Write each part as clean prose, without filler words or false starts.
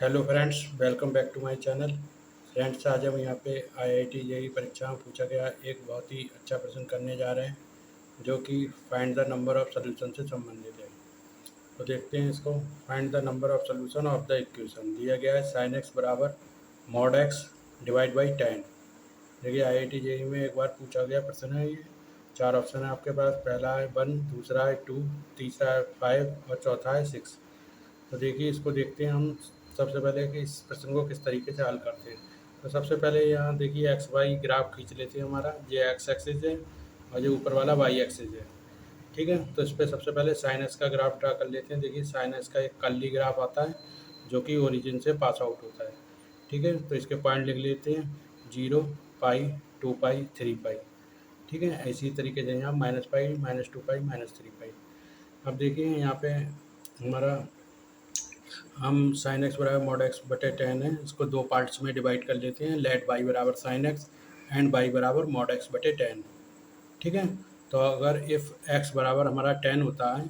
Hello friends, welcome back to my channel. Friends, आज हम यहाँ पे आईआईटी जेईई परीक्षा में पूछा गया एक बहुत ही अच्छा प्रश्न करने जा रहे हैं, जो कि find the number of solution से संबंधित है। तो देखते हैं इसको। Find the number of solution of the equation दिया गया है sin x बराबर मॉड एक्स डिवाइड बाई 10। देखिए, आईआईटी जेईई में एक बार पूछा गया प्रश्न है ये। 4 ऑप्शन है आपके पास। पहला है 1, दूसरा है 2, तीसरा है 5 और चौथा है 6। तो देखिए, इसको देखते हैं हम सबसे पहले कि इस प्रश्न को किस तरीके से हल करते हैं। तो सबसे पहले यहाँ देखिए एक्स वाई ग्राफ खींच लेते हैं। हमारा ये एक्स एक्सिस है और जो ऊपर वाला वाई एक्सिस है। ठीक है, तो इस पर सबसे पहले साइन एक्स का ग्राफ ड्रा कर लेते हैं। देखिए, साइन एक्स का एक कर्ली ग्राफ आता है जो कि ओरिजिन से पास आउट होता है। ठीक है, तो इसके पॉइंट लिख लेते हैं 0, पाई, 2 पाई, 3 पाई। ठीक है, इसी तरीके से यहाँ माइनस पाई, -2 पाई, -3 पाई। अब देखिए यहाँ पे हमारा हम साइन एक्स बराबर मॉड एक्स बटे 10 है, इसको दो पार्ट्स में डिवाइड कर लेते हैं। लेट बाई बराबर साइन एक्स एंड बाई बराबर मॉड एक्स बटे 10। ठीक है, तो अगर इफ़ एक्स बराबर हमारा 10 होता है,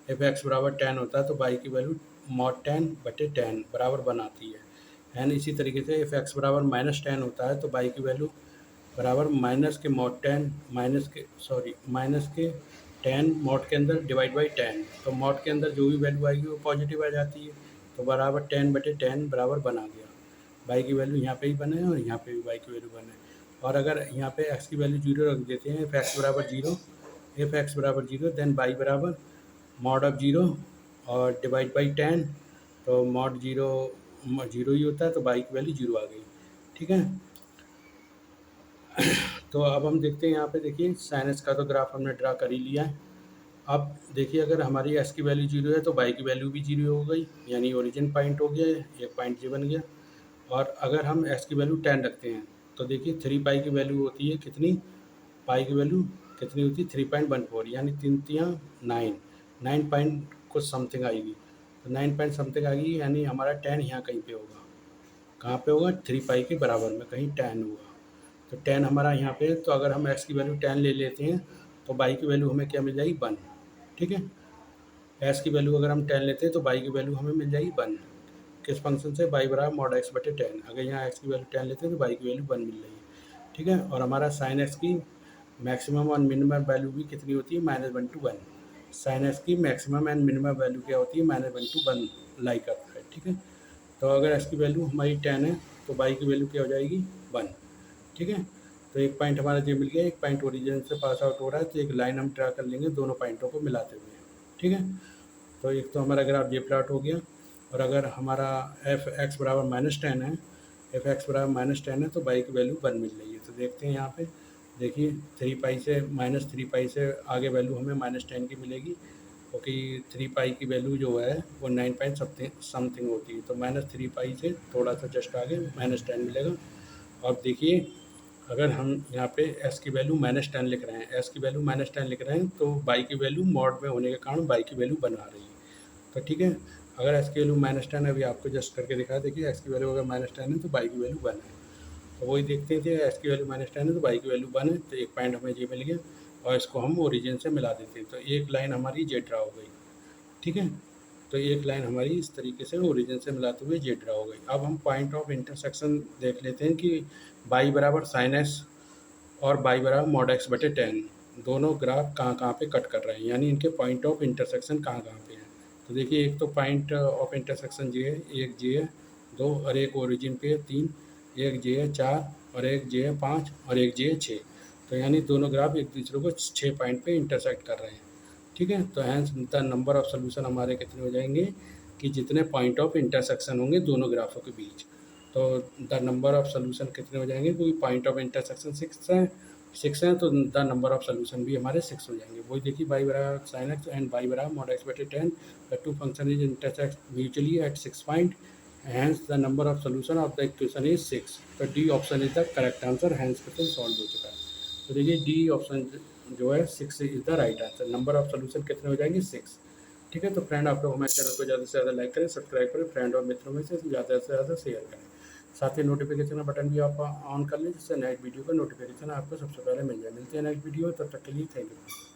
इफ़ एक्स बराबर 10 होता है तो बाई की वैल्यू मॉड 10 बटे 10 बराबर 1 आती है। एंड इसी तरीके से इफ़ एक्स बराबर -10 होता है तो बाई की वैल्यू बराबर माइनस के मॉड 10 माइनस के 10 मॉड के अंदर डिवाइड बाई 10। तो मॉड के अंदर जो भी वैल्यू आएगी वो पॉजिटिव आ जाती है। तो बराबर 10 बटे 10 बराबर 1 आ गया। बाई की वैल्यू यहाँ पे ही बने और यहाँ पे भी बाई की वैल्यू बने। और अगर यहाँ पे एक्स की वैल्यू 0 रख देते हैं, इफ़ एक्स बराबर 0, इफ़ एक्स बराबर 0 देन बाई बराबर मॉड ऑफ 0 और डिवाइड बाई 10। तो मॉड 0 0 ही होता है, तो बाई की वैल्यू 0 आ गई। ठीक है, तो अब हम देखते हैं यहाँ पे। देखिए, साइन एक्स का तो ग्राफ हमने ड्रा कर ही लिया है। अब देखिए, अगर हमारी एक्स की वैल्यू 0 है तो बाई की वैल्यू भी 0 हो गई, यानी ओरिजिन पॉइंट हो गया, एक पॉइंट ये बन गया। और अगर हम एक्स की वैल्यू 10 रखते हैं तो देखिए 3 पाई की वैल्यू होती है कितनी, पाई की वैल्यू कितनी होती है 3.14, यानी 3 तियाँ 9, 9 पॉइंट कुछ समथिंग आएगी। तो 9 पॉइंट समथिंग आएगी, यानी हमारा 10 यहाँ कहीं पे होगा। कहाँ पे होगा? 3 पाई के बराबर में कहीं 10 होगा। तो 10 हमारा यहाँ पे, तो अगर हम एक्स की वैल्यू 10 ले लेते हैं तो बाई की वैल्यू हमें क्या मिल जाएगी? 1। ठीक है, एक्स की वैल्यू अगर हम 10 लेते हैं तो बाई की वैल्यू हमें मिल जाएगी 1। किस फंक्शन से? बाई बराबर मॉड एक्स बटे 10। अगर यहाँ एक्स की वैल्यू 10 लेते हैं तो बाई की वैल्यू 1 मिल रही है। ठीक है, और हमारा साइन एक्स की मैक्सिमम और मिनिमम वैल्यू भी कितनी होती है? -1 to 1। साइन एक्स की मैक्सिमम एंड मिनिमम वैल्यू क्या होती है? -1 to 1 लाई करता है। ठीक है, तो अगर एक्स की वैल्यू हमारी 10 है तो बाई की वैल्यू क्या हो जाएगी? 1। ठीक है, तो एक पॉइंट हमारा ये मिल गया, एक पॉइंट ओरिजिन से पास आउट हो रहा है, तो एक लाइन हम ड्रा कर लेंगे दोनों पॉइंटों को मिलाते हुए। ठीक है, तो एक तो हमारा ग्राफ ये प्लॉट हो गया। और अगर हमारा एफ एक्स बराबर -10 है, एफ एक्स बराबर -10 है तो बाई की वैल्यू 1 मिल रही है। तो देखते हैं यहाँ पे। देखिए, 3 पाई से -3 पाई से आगे वैल्यू हमें -10 की मिलेगी, क्योंकि 3 पाई की वैल्यू जो है वो 9 पॉइंट समथिंग होती है। तो -3 पाई से थोड़ा सा जस्ट आगे -10 मिलेगा। अब देखिए, अगर हम यहाँ पे एस की वैल्यू -10 लिख रहे हैं, एस की वैल्यू -10 लिख रहे हैं, तो बाई की वैल्यू मॉड में होने के कारण बाई की वैल्यू बना रही है। तो ठीक है, अगर एस की वैल्यू -10 अभी आपको जस्ट करके दिखा, देखिए एक्स की वैल्यू अगर -10 है तो बाई की वैल्यू 1 है। तो वही देखते थे, एस की वैल्यू -10 है तो बाई की वैल्यू 1 है, तो एक पॉइंट हमें ये मिल गया और इसको हम ओरिजिन से मिला देते हैं। तो एक लाइन हमारी ये ड्रा हो गई। ठीक है, तो एक लाइन हमारी इस तरीके से ओरिजिन से मिलाते हुए ये ड्रा हो गई। अब हम पॉइंट ऑफ इंटरसेक्शन देख लेते हैं कि बाई बराबर साइन एक्स और बाई बराबर मॉड एक्स बटे 10 दोनों ग्राफ कहाँ कहाँ पे कट कर रहे हैं, यानी इनके पॉइंट ऑफ इंटरसेक्शन कहाँ कहाँ पे हैं। तो देखिए, एक तो पॉइंट ऑफ इंटरसेक्शन जे है, एक जे है 2 और एक ओरिजिन पे है 3, एक जे है 4 और एक जे है 5 और एक जे है 6। तो यानी दोनों ग्राफ एक दूसरे को 6 पॉइंट पे इंटरसेक्ट कर रहे हैं। ठीक है, तो hence the number of solution हमारे कितने हो जाएंगे कि जितने पॉइंट ऑफ इंटरसेक्शन होंगे दोनों ग्राफों के बीच। तो द नंबर ऑफ सोल्यूशन कितने हो जाएंगे? क्योंकि पॉइंट ऑफ इंटरसेक्शन 6 हैं, तो द नंबर ऑफ सोल्यूशन भी हमारे 6 हो जाएंगे। वही देखिए, बाई बराबर साइन एक्स एंड बाई बराबर मॉड एक्स बटे 10, the two function is intersect mutually at 6 point, hence the number of solution of the equation is 6। तो D option is the correct answer, hence question solve हो चुका है। तो देखिए, D option जो है 6 is the right answer. Number of solution कितने हो जाएंगे? 6। ठीक है, तो फ्रेंड आप लोग हमारे चैनल को ज़्यादा से ज़्यादा लाइक करें, सब्सक्राइब करें, फ्रेंड और मित्रों में से ज़्यादा शेयर करें। साथ ही नोटिफिकेशन बटन भी आप ऑन कर लें, जिससे नेक्स्ट वीडियो का नोटिफिकेशन आपको सबसे पहले मिल जाए। मिलते हैं नेक्स्ट वीडियो में, तब तक के लिए थैंक यू।